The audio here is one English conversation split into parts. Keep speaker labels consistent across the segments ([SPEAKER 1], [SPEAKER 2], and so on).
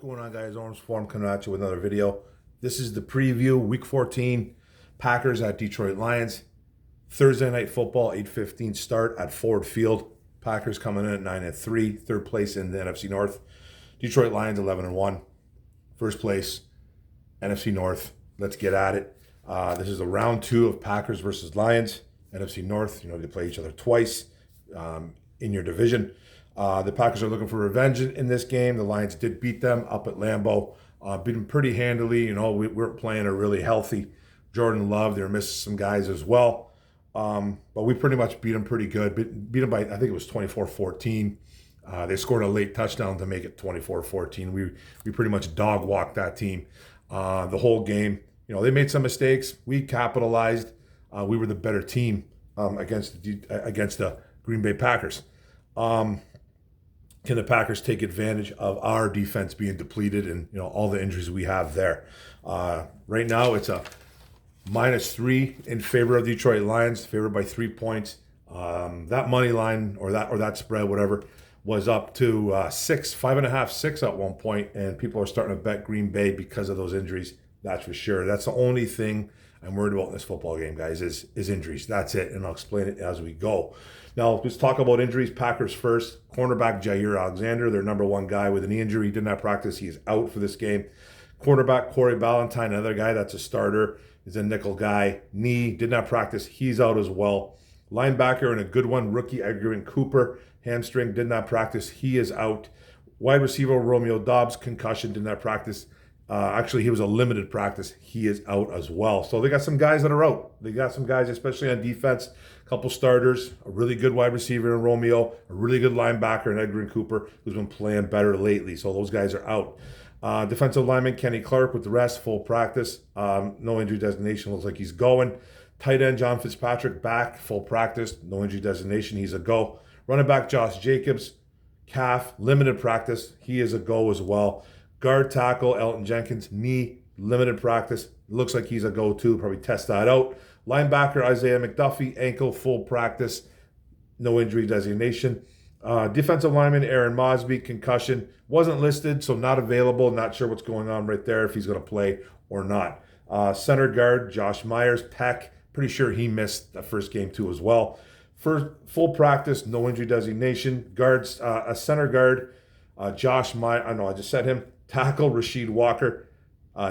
[SPEAKER 1] going on, guys? Orange Form coming at you with another video. This is the preview, Week 14, Packers at Detroit Lions. Thursday Night Football, 8:15 start at Ford Field. Packers coming in at 9-3, third place in the NFC North. Detroit Lions 11-1, first place, NFC North. Let's get at it. This is the round 2 of Packers versus Lions. NFC North, they play each other twice in your division. The Packers are looking for revenge in this game. The Lions did beat them up at Lambeau. Beat them pretty handily. We weren't playing a really healthy Jordan Love. They were missing some guys as well. But we pretty much beat them pretty good. Beat them by, I think it was 24-14. They scored a late touchdown to make it 24-14. We pretty much dog walked that team the whole game. They made some mistakes. We capitalized. We were the better team against the Green Bay Packers. Can the Packers take advantage of our defense being depleted and all the injuries we have there? Right now, it's a -3 in favor of Detroit Lions, favored by 3 points. That money line or that spread, whatever, was up to 5.5, 6 at one point, and people are starting to bet Green Bay because of those injuries. That's for sure. That's the only thing I'm worried about in this football game, guys, is injuries. That's it, and I'll explain it as we go. Now, let's talk about injuries. Packers first. Cornerback Jair Alexander, their number one guy with a knee injury. He did not practice. He is out for this game. Quarterback Corey Ballantyne, another guy that's a starter, is a nickel guy. Knee, did not practice. He's out as well. Linebacker and a good one, rookie Edgar Cooper, hamstring, did not practice. He is out. Wide receiver Romeo Doubs, concussion, did not practice. Actually, he was a limited practice. He is out as well. So they got some guys that are out. They got some guys, especially on defense, a couple starters, a really good wide receiver in Romeo, a really good linebacker in Edgar Cooper, who's been playing better lately. So those guys are out. Defensive lineman Kenny Clark with the rest, full practice. No injury designation, looks like he's going. Tight end John Fitzpatrick back, full practice. No injury designation, he's a go. Running back Josh Jacobs, calf, limited practice. He is a go as well. Guard tackle Elton Jenkins, knee, limited practice. Looks like he's a go too. Probably test that out. Linebacker Isaiah McDuffie, ankle, full practice. No injury designation. Defensive lineman Aaron Mosby, concussion. Wasn't listed, so not available. Not sure what's going on right there, if he's going to play or not. Center guard Josh Myers, pec. Pretty sure he missed the first game too as well. First full practice, no injury designation. Guards, a center guard, Josh Myers. I know I just said him. Tackle Rasheed Walker,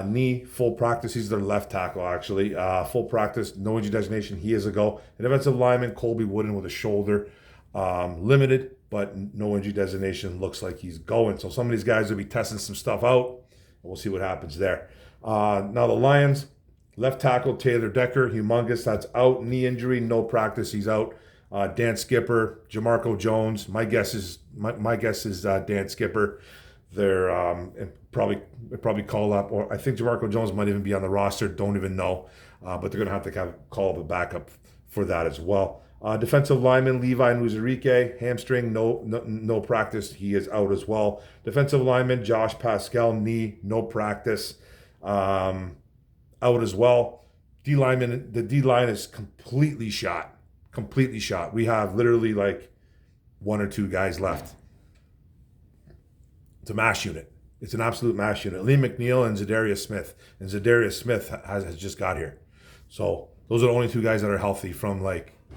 [SPEAKER 1] knee, full practice. He's their left tackle, actually. Full practice, no injury designation. He is a go. And defensive lineman Colby Wooden with a shoulder, limited, but no injury designation. Looks like he's going. So some of these guys will be testing some stuff out, and we'll see what happens there. Now the Lions, left tackle Taylor Decker, humongous. That's out. Knee injury, no practice. He's out. Dan Skipper, Jamarco Jones. My guess is Dan Skipper. They're probably call up, or I think Jamarco Jones might even be on the roster. Don't even know, but they're going to have to call up a backup for that as well. Defensive lineman Levi Nuzurike, hamstring, no practice. He is out as well. Defensive lineman Josh Pascal, knee, no practice, out as well. The D line is completely shot. We have literally like 1 or 2 guys left. It's a mash unit. It's an absolute mash unit. Lee McNeil and Zadarius Smith. And Zadarius Smith has just got here. So those are the only 2 guys that are healthy from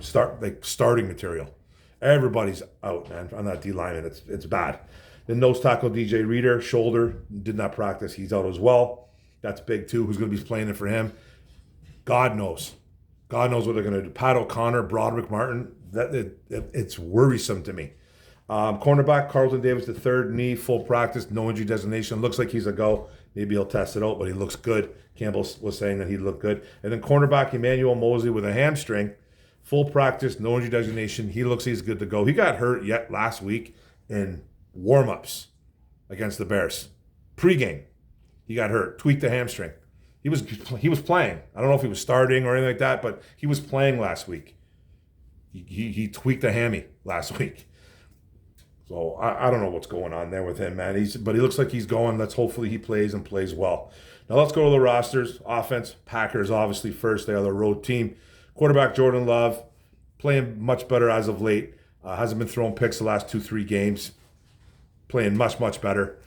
[SPEAKER 1] starting material. Everybody's out, man, on that D line, and it's bad. Then nose tackle DJ Reader, shoulder, did not practice. He's out as well. That's big too. Who's going to be playing it for him? God knows. God knows what they're going to do. Pat O'Connor, Broderick Martin. It's worrisome to me. Cornerback Carlton Davis, the third, knee, full practice, no injury designation. Looks like he's a go. Maybe he'll test it out, but he looks good. Campbell was saying that he looked good. And then cornerback Emmanuel Mosley with a hamstring, full practice, no injury designation. He looks like he's good to go. He got hurt yet last week in warm-ups against the Bears. Pre-game, he got hurt, tweaked the hamstring. He was playing. I don't know if he was starting or anything like that, but he was playing last week. He tweaked a hammy last week. So I don't know what's going on there with him, man. But he looks like he's going. Hopefully he plays and plays well. Now let's go to the rosters. Offense, Packers obviously first. They are the road team. Quarterback Jordan Love, playing much better as of late. Hasn't been throwing picks the last 2-3 games. Playing much better.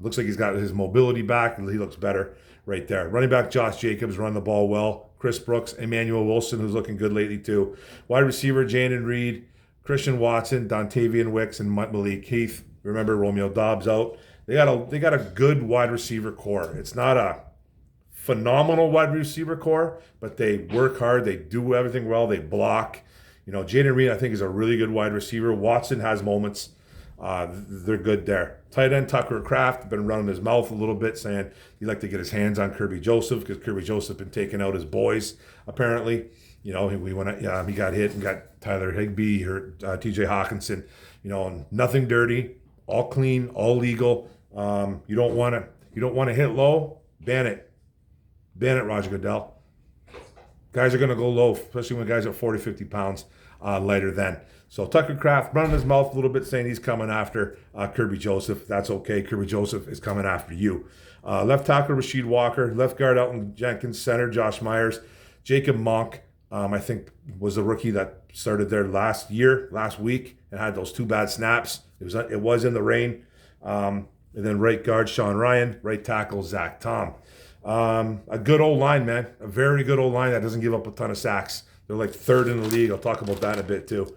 [SPEAKER 1] Looks like he's got his mobility back, and he looks better right there. Running back Josh Jacobs run the ball well. Chris Brooks, Emmanuel Wilson, who's looking good lately too. Wide receiver Jaden Reed, Christian Watson, Dontavian Wicks, and Malik Heath. Remember Romeo Dobbs out. They got a good wide receiver core. It's not a phenomenal wide receiver core, but they work hard. They do everything well. They block. Jaden Reed, I think, is a really good wide receiver. Watson has moments. They're good there. Tight end Tucker Kraft been running his mouth a little bit, saying he'd like to get his hands on Kirby Joseph because Kirby Joseph been taking out his boys. Apparently, he got hit and got Tyler Higbee or T.J. Hawkinson. Nothing dirty, all clean, all legal. You don't want to hit low. Ban it, Roger Goodell. Guys are going to go low, especially when guys are 40, 50 pounds lighter than. So Tucker Kraft running his mouth a little bit, saying he's coming after Kirby Joseph. That's okay. Kirby Joseph is coming after you. Left tackle Rasheed Walker. Left guard Elton Jenkins. Center Josh Myers. Jacob Monk, I think, was the rookie that started there last week, and had those 2 bad snaps. It was in the rain. And then right guard Sean Ryan. Right tackle Zach Tom. A good old line, man. A very good old line that doesn't give up a ton of sacks. They're like 3rd in the league. I'll talk about that in a bit too.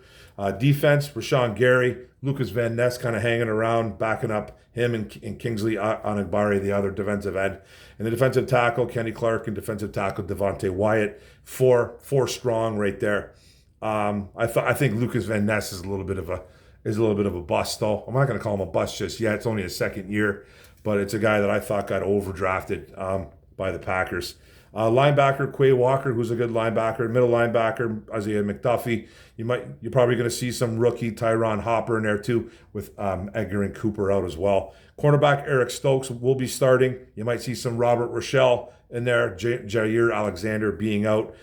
[SPEAKER 1] Defense, Rashawn Gary, Lucas Van Ness kind of hanging around, backing up him and Kingsley Anagbare, the other defensive end. And the defensive tackle, Kenny Clark, and defensive tackle Devontae Wyatt. Four strong right there. I think Lucas Van Ness is a little bit of a bust, though. I'm not going to call him a bust just yet. It's only his 2nd year, but it's a guy that I thought got overdrafted by the Packers. Linebacker Quay Walker, who's a good linebacker. Middle linebacker Isaiah McDuffie. You're probably going to see some rookie Tyron Hopper in there too, with Edgar and Cooper out as well. Cornerback Eric Stokes will be starting. You might see some Robert Rochelle in there. Jair Alexander being out.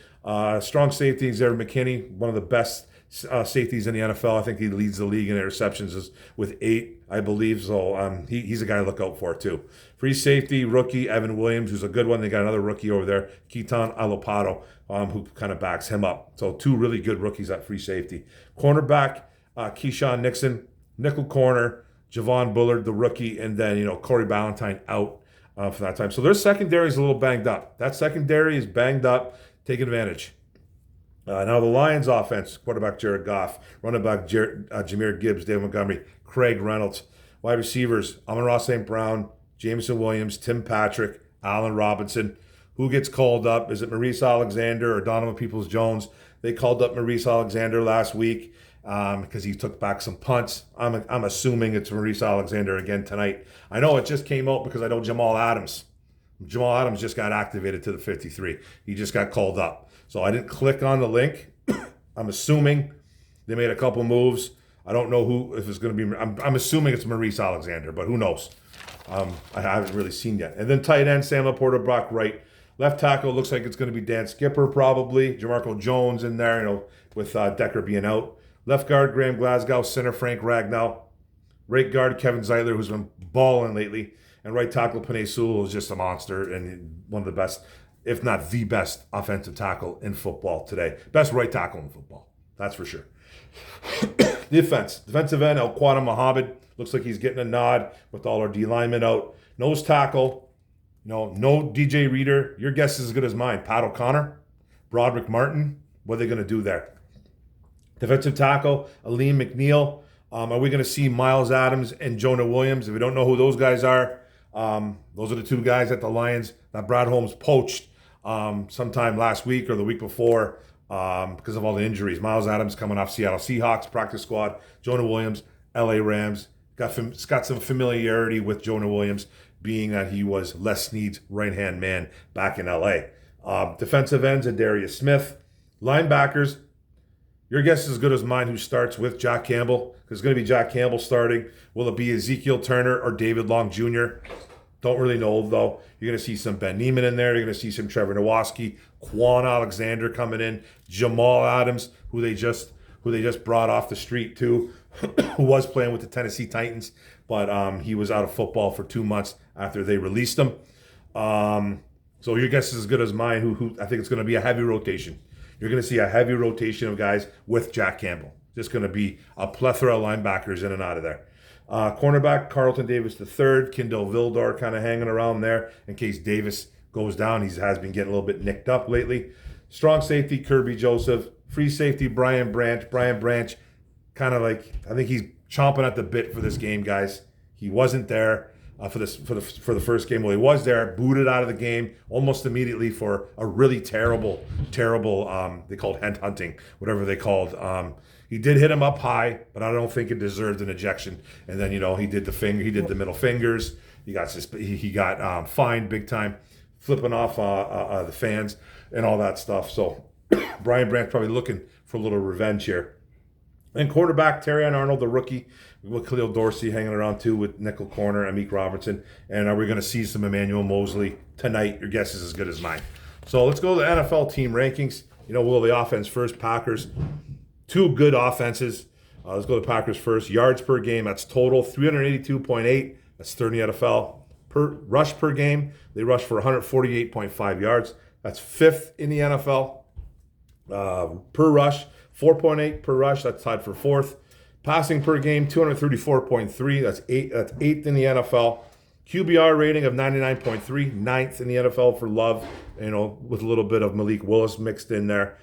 [SPEAKER 1] Strong safety Xavier McKinney, one of the best safeties in the NFL. I think he leads the league in interceptions with 8, I believe. So he's a guy to look out for too. Free safety rookie Evan Williams, who's a good one. They got another rookie over there, Keaton Alopado, who kind of backs him up. So 2 really good rookies at free safety. Cornerback Keyshawn Nixon, nickel corner Javon Bullard, the rookie, and then Corey Ballantyne out for that time. So their secondary is a little banged up. That secondary is banged up. Take advantage. Now the Lions offense, quarterback Jared Goff, running back Jahmyr Gibbs, David Montgomery, Craig Reynolds. Wide receivers, Amon-Ra St. Brown, Jameson Williams, Tim Patrick, Allen Robinson. Who gets called up? Is it Maurice Alexander or Donovan Peoples-Jones? They called up Maurice Alexander last week because he took back some punts. I'm assuming it's Maurice Alexander again tonight. I know it just came out because I know Jamal Adams just got activated to the 53. He just got called up. So I didn't click on the link. I'm assuming they made a couple moves. I don't know if it's going to be. I'm assuming it's Maurice Alexander, but who knows? I haven't really seen yet. And then tight end, Sam Laporta, Brock Wright. Left tackle looks like it's going to be Dan Skipper probably. Jamarco Jones in there, with Decker being out. Left guard, Graham Glasgow. Center, Frank Ragnow. Right guard, Kevin Zeitler, who's been balling lately. And right tackle, Penei Sewell, is just a monster and one of the best, if not the best, offensive tackle in football today. Best right tackle in football, that's for sure. Defensive end, El-Quadra Muhammad. Looks like he's getting a nod with all our D linemen out. Nose tackle, no DJ Reader. Your guess is as good as mine. Pat O'Connor, Broderick Martin. What are they going to do there? Defensive tackle, Aleem McNeil. Are we going to see Miles Adams and Jonah Williams? If we don't know who those guys are, those are the 2 guys at the Lions that Brad Holmes poached sometime last week or the week before because of all the injuries. Miles Adams coming off Seattle Seahawks practice squad. Jonah Williams, LA Rams. Got some familiarity with Jonah Williams, being that he was Les Snead's right-hand man back in LA. Defensive ends, Darius Smith. Linebackers, your guess is as good as mine who starts with Jack Campbell. Because it's going to be Jack Campbell starting. Will it be Ezekiel Turner or David Long Jr.? Don't really know, though. You're going to see some Ben Neiman in there. You're going to see some Trevor Nowaski, Quan Alexander coming in, Jamal Adams, who they just brought off the street too, who was playing with the Tennessee Titans, but he was out of football for 2 months after they released him. So your guess is as good as mine. Who I think it's going to be a heavy rotation. You're going to see a heavy rotation of guys with Jack Campbell. Just going to be a plethora of linebackers in and out of there. Cornerback, Carlton Davis III, Kindle Vildor kind of hanging around there in case Davis goes down. He has been getting a little bit nicked up lately. Strong safety, Kirby Joseph. Free safety, Brian Branch. Brian Branch, kind of like, I think he's chomping at the bit for this game, guys. He wasn't there for the first game. Well, he was there, booted out of the game almost immediately for a really terrible, they called head hunting, whatever they called. He did hit him up high, but I don't think it deserved an ejection. And then, he did the middle fingers. He got fined big time, flipping off the fans and all that stuff. So Brian Branch probably looking for a little revenge here. And quarterback, Terrion Arnold, the rookie, with Khalil Dorsey hanging around too with nickel corner, Amik Robertson. And are we going to see some Emmanuel Mosley tonight? Your guess is as good as mine. So let's go to the NFL team rankings. We'll go the offense first. Packers, two good offenses. Let's go to the Packers first. Yards per game, that's total 382.8. That's third in the NFL. Rush per game, they rush for 148.5 yards. That's fifth in the NFL. Per rush, 4.8 per rush. That's tied for fourth. Passing per game, 234.3. That's eighth in the NFL. QBR rating of 99.3, ninth in the NFL for Love, with a little bit of Malik Willis mixed in there.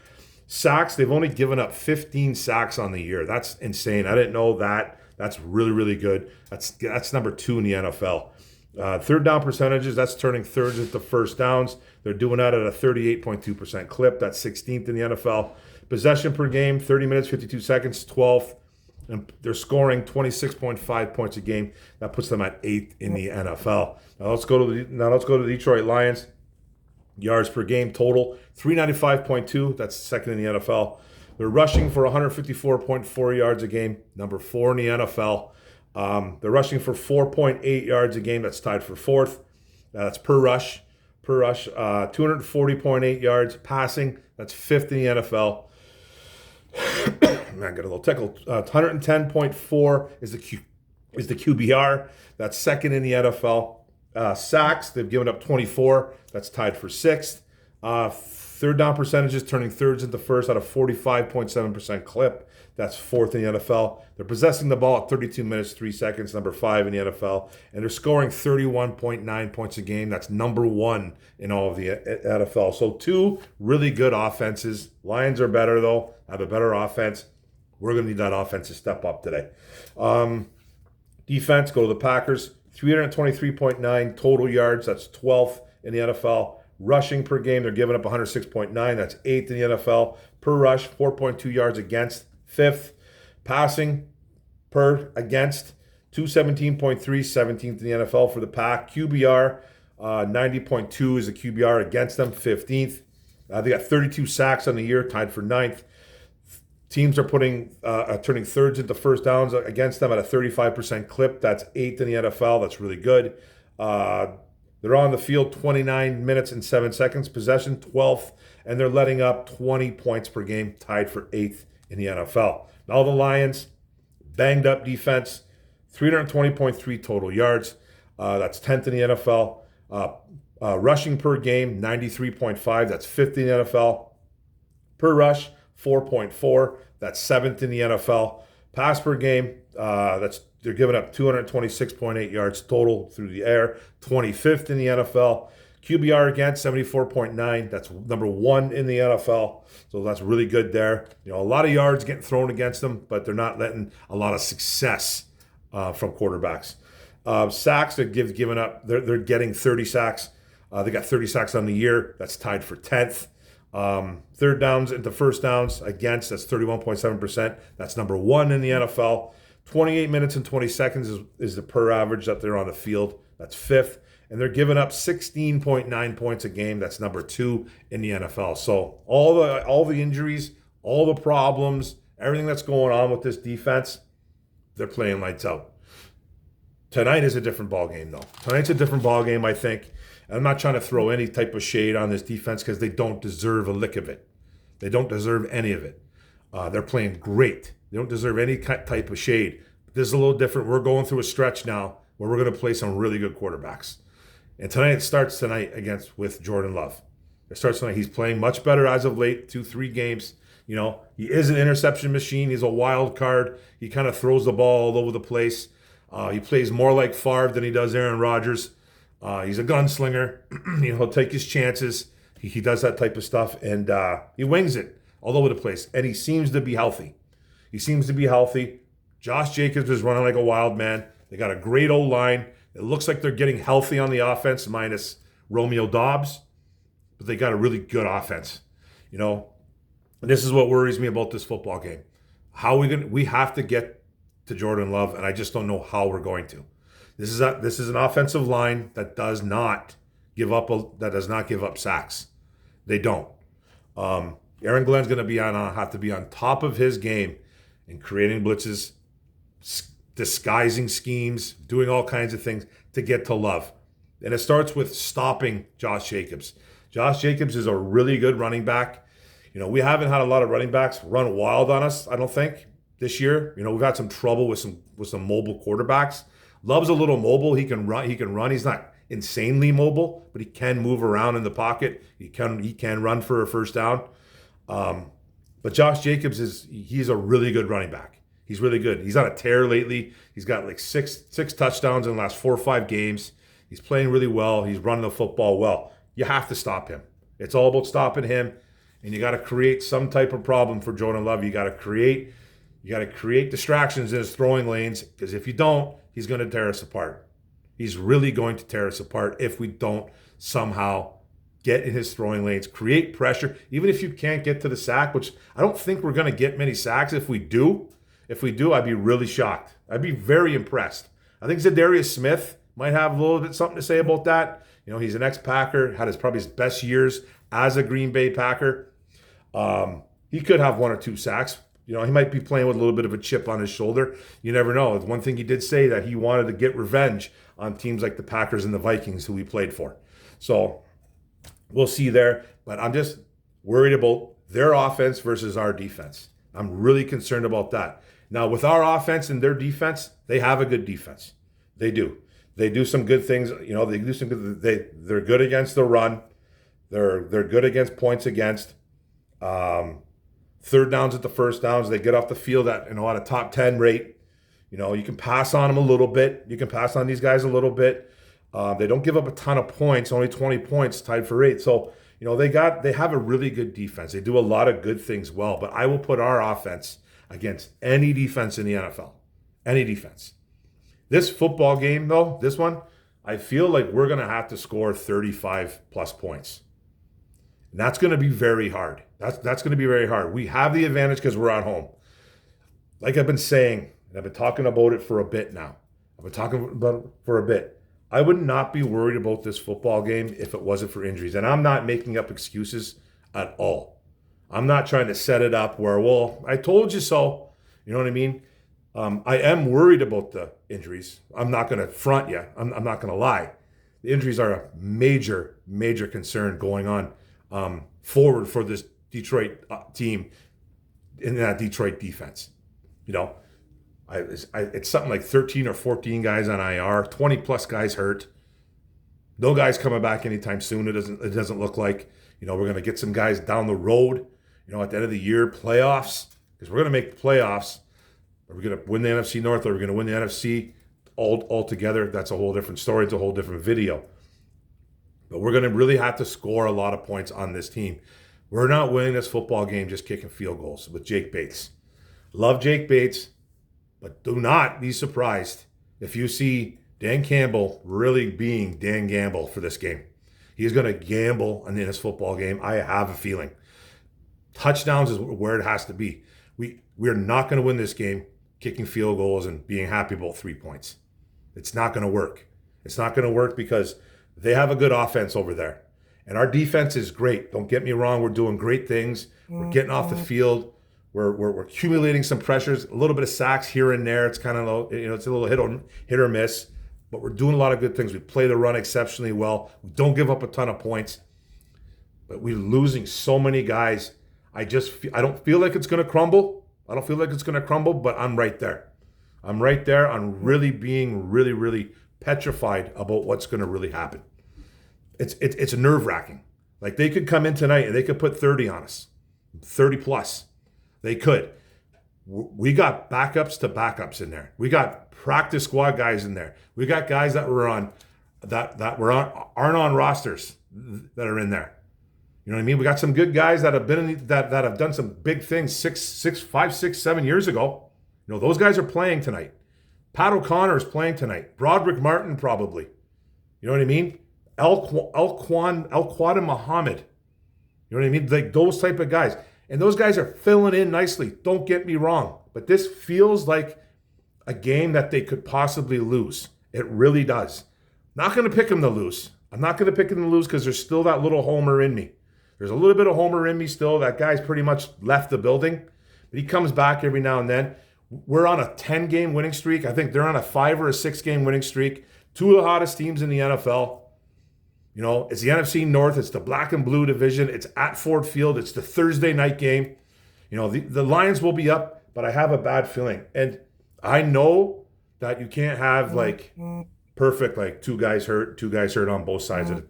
[SPEAKER 1] Sacks, they've only given up 15 sacks on the year. That's insane. I didn't know that. That's really, really good. That's number 2 in the NFL. Third down percentages, that's turning thirds into first downs. They're doing that at a 38.2% clip. That's 16th in the NFL. Possession per game, 30 minutes, 52 seconds, 12th. And they're scoring 26.5 points a game. That puts them at 8th in the NFL. Now let's go to the Detroit Lions. Yards per game total, 395.2. That's second in the NFL. They're rushing for 154.4 yards a game, number 4 in the NFL. They're rushing for 4.8 yards a game. That's tied for fourth. That's per rush. 240.8 yards passing. That's fifth in the NFL. Man, got a little tickle. 110.4 is the QBR. That's second in the NFL. Sacks, they've given up 24. That's tied for sixth. Third down percentages, turning thirds into first at a 45.7% clip. That's fourth in the NFL. They're possessing the ball at 32 minutes, 3 seconds, number 5 in the NFL. And they're scoring 31.9 points a game. That's number 1 in all of the NFL. So 2 really good offenses. Lions are better, though, have a better offense. We're going to need that offense to step up today. Defense, go to the Packers. 323.9 total yards. That's 12th in the NFL. Rushing per game, they're giving up 106.9. That's 8th in the NFL. Per rush, 4.2 yards against, 5th. Passing per against, 217.3, 17th in the NFL for the Pack. QBR, 90.2 is the QBR against them, 15th. They got 32 sacks on the year, tied for 9th. Teams are turning thirds into first downs against them at a 35% clip. That's 8th in the NFL. That's really good. They're on the field 29 minutes and 7 seconds. Possession 12th, and they're letting up 20 points per game, tied for 8th in the NFL. Now the Lions, banged up defense, 320.3 total yards. That's 10th in the NFL. Rushing per game, 93.5. That's 5th in the NFL. Per rush, 4.4. That's 7th in the NFL. Pass per game, they're giving up 226.8 yards total through the air, 25th in the NFL. QBR against, 74.9. That's number 1 in the NFL. So that's really good there. A lot of yards getting thrown against them, but they're not letting a lot of success from quarterbacks. Sacks, they're getting 30 sacks. They got 30 sacks on the year. That's tied for 10th. Third downs into first downs against, that's 31.7%. That's number 1 in the NFL. 28 minutes and 20 seconds is the per average that they're on the field. That's 5th. And they're giving up 16.9 points a game. That's number 2 in the NFL. So all the injuries, all the problems, everything that's going on with this defense, they're playing lights out. Tonight is a different ballgame, though. Tonight's a different ballgame, I think. I'm not trying to throw any type of shade on this defense because they don't deserve a lick of it. They don't deserve any of it. They're playing great. They don't deserve any type of shade. But this is a little different. We're going through a stretch now where we're going to play some really good quarterbacks. And it starts tonight with Jordan Love. It starts tonight. He's playing much better as of late, 2-3 games. He is an interception machine. He's a wild card. He kind of throws the ball all over the place. He plays more like Favre than he does Aaron Rodgers. He's a gunslinger. He'll take his chances. He does that type of stuff, and he wings it all over the place. And he seems to be healthy. Josh Jacobs is running like a wild man. They got a great O-line. It looks like they're getting healthy on the offense, minus Romeo Doubs, but they got a really good offense. And this is what worries me about this football game. How are we going? We have to get to Jordan Love, and I just don't know how we're going to. This is an offensive line that does not give up sacks. They don't. Aaron Glenn's going to have to be on top of his game in creating blitzes, disguising schemes, doing all kinds of things to get to Love. And it starts with stopping Josh Jacobs. Josh Jacobs is a really good running back. We haven't had a lot of running backs run wild on us, I don't think, this year. We've had some trouble with some mobile quarterbacks. Love's a little mobile. He can run. He's not insanely mobile, but he can move around in the pocket. He can run for a first down. But Josh Jacobs he's a really good running back. He's really good. He's on a tear lately. He's got like six touchdowns in the last 4 or 5 games. He's playing really well. He's running the football well. You have to stop him. It's all about stopping him, and you got to create some type of problem for Jordan Love. You got to create distractions in his throwing lanes, because if you don't, he's going to tear us apart. He's really going to tear us apart if we don't somehow get in his throwing lanes, create pressure, even if you can't get to the sack, which I don't think we're going to get many sacks. If we do, I'd be really shocked. I'd be very impressed. I think Zadarius Smith might have a little bit something to say about that. He's an ex-Packer, had probably his best years as a Green Bay Packer. He could have 1 or 2 sacks. He might be playing with a little bit of a chip on his shoulder. You never know. One thing he did say, that he wanted to get revenge on teams like the Packers and the Vikings who he played for. So we'll see there. But I'm just worried about their offense versus our defense. I'm really concerned about that. Now, with our offense and their defense, they have a good defense. They do. They do some good things. They do some good. They're good against the run. They're good against points against. Third downs at the first downs, they get off the field at a top 10 rate. You can pass on them a little bit. You can pass on these guys a little bit. They don't give up a ton of points, only 20 points, tied for 8. So, they have a really good defense. They do a lot of good things well. But I will put our offense against any defense in the NFL. Any defense. This football game, though, this one, I feel like we're going to have to score 35 plus points. And that's going to be very hard. That's going to be very hard. We have the advantage because we're at home. Like I've been saying, and I've been talking about it for a bit now. I would not be worried about this football game if it wasn't for injuries. And I'm not making up excuses at all. I'm not trying to set it up where, I told you so. You know what I mean? I am worried about the injuries. I'm not going to front you. I'm not going to lie. The injuries are a major, major concern going on forward for this Detroit team in that Detroit defense. It's something like 13 or 14 guys on IR, 20 plus guys hurt. No guys coming back anytime soon. It doesn't look like. We're going to get some guys down the road. At the end of the year, playoffs, because we're going to make the playoffs. Are we going to win the NFC North, or are we going to win the NFC all together? That's a whole different story. It's a whole different video. But we're going to really have to score a lot of points on this team. We're not winning this football game just kicking field goals with Jake Bates. Love Jake Bates, but do not be surprised if you see Dan Campbell really being Dan Gamble for this game. He's going to gamble in this football game. I have a feeling. Touchdowns is where it has to be. We're not going to win this game kicking field goals and being happy about 3 points. It's not going to work. It's not going to work because they have a good offense over there. And our defense is great. Don't get me wrong. We're doing great things. We're getting off the field. We're accumulating some pressures, a little bit of sacks here and there. It's kind of low, it's a little hit or miss. But we're doing a lot of good things. We play the run exceptionally well. We don't give up a ton of points. But we're losing so many guys. I don't feel like it's going to crumble. But I'm right there. I'm really being really, really petrified about what's going to really happen. It's nerve-wracking. Like, they could come in tonight and they could put 30 on us, 30 plus. They could. We got backups to backups in there. We got practice squad guys in there. We got guys that were on aren't on rosters that are in there. You know what I mean? We got some good guys that have been that have done some big things 5, 6, 7 years ago. You know, those guys are playing tonight. Pat O'Connor is playing tonight. Broderick Martin probably. You know what I mean? El Quadin Muhammad. You know what I mean? Like those type of guys. And those guys are filling in nicely. Don't get me wrong. But this feels like a game that they could possibly lose. It really does. Not going to pick them to lose. I'm not going to pick them to lose because there's still that little homer in me. There's a little bit of homer in me still. That guy's pretty much left the building. But he comes back every now and then. We're on a 10-game winning streak. I think they're on a 5 or a 6-game winning streak. Two of the hottest teams in the NFL. You know, it's the NFC North. It's the black and blue division. It's at Ford Field. It's the Thursday night game. You know, the Lions will be up, but I have a bad feeling. And I know that you can't have like perfect, like two guys hurt on both sides of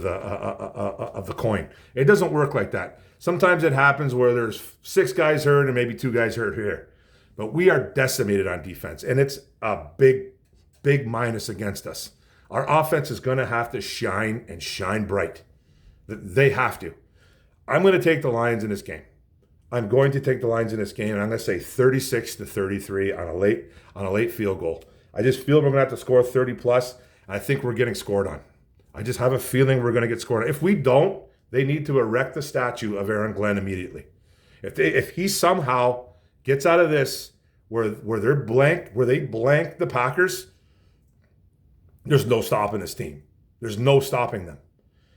[SPEAKER 1] the coin. It doesn't work like that. Sometimes it happens where there's 6 guys hurt and maybe 2 guys hurt here. But we are decimated on defense, and it's a big minus against us. Our offense is going to have to shine and shine bright. They have to. I'm going to take the Lions in this game. I'm going to take the Lions in this game, and I'm going to say 36-33 on a late field goal. I just feel we're going to have to score 30 plus. And I think we're getting scored on. I just have a feeling we're going to get scored on. If we don't, they need to erect the statue of Aaron Glenn immediately. If he somehow gets out of this where they blank the Packers, there's no stopping this team. There's no stopping them.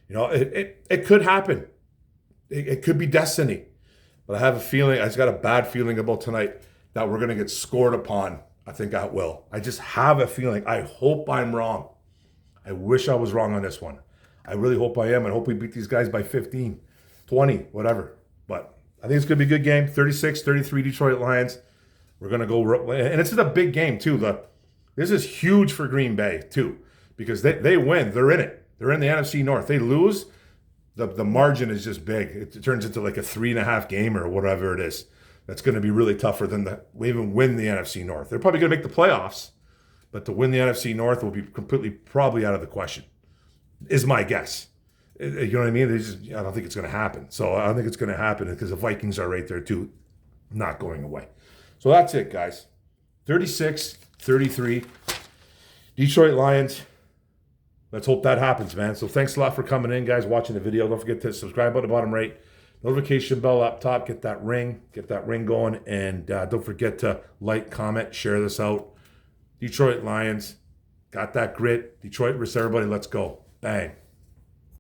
[SPEAKER 1] You know, it could happen. It could be destiny. But I have a feeling, I just got a bad feeling about tonight that we're going to get scored upon. I think I will. I just have a feeling. I hope I'm wrong. I wish I was wrong on this one. I really hope I am, and hope we beat these guys by 15, 20, whatever. But I think it's going to be a good game. 36-33 Detroit Lions. We're going to go, and it's a big game too. This is huge for Green Bay too, because they win. They're in it. They're in the NFC North. They lose, the margin is just big. It turns into like a 3.5 game or whatever it is. That's going to be really tougher than we even win the NFC North. They're probably going to make the playoffs, but to win the NFC North will be probably out of the question, is my guess. You know what I mean? I don't think it's going to happen. So I don't think it's going to happen because the Vikings are right there too, not going away. So that's it, guys. 36-33. Detroit Lions. Let's hope that happens, man. So thanks a lot for coming in, guys, watching the video. Don't forget to subscribe on the bottom right. Notification bell up top. Get that ring going. And don't forget to like, comment, share this out. Detroit Lions. Got that grit. Detroit versus everybody. Let's go. Bang.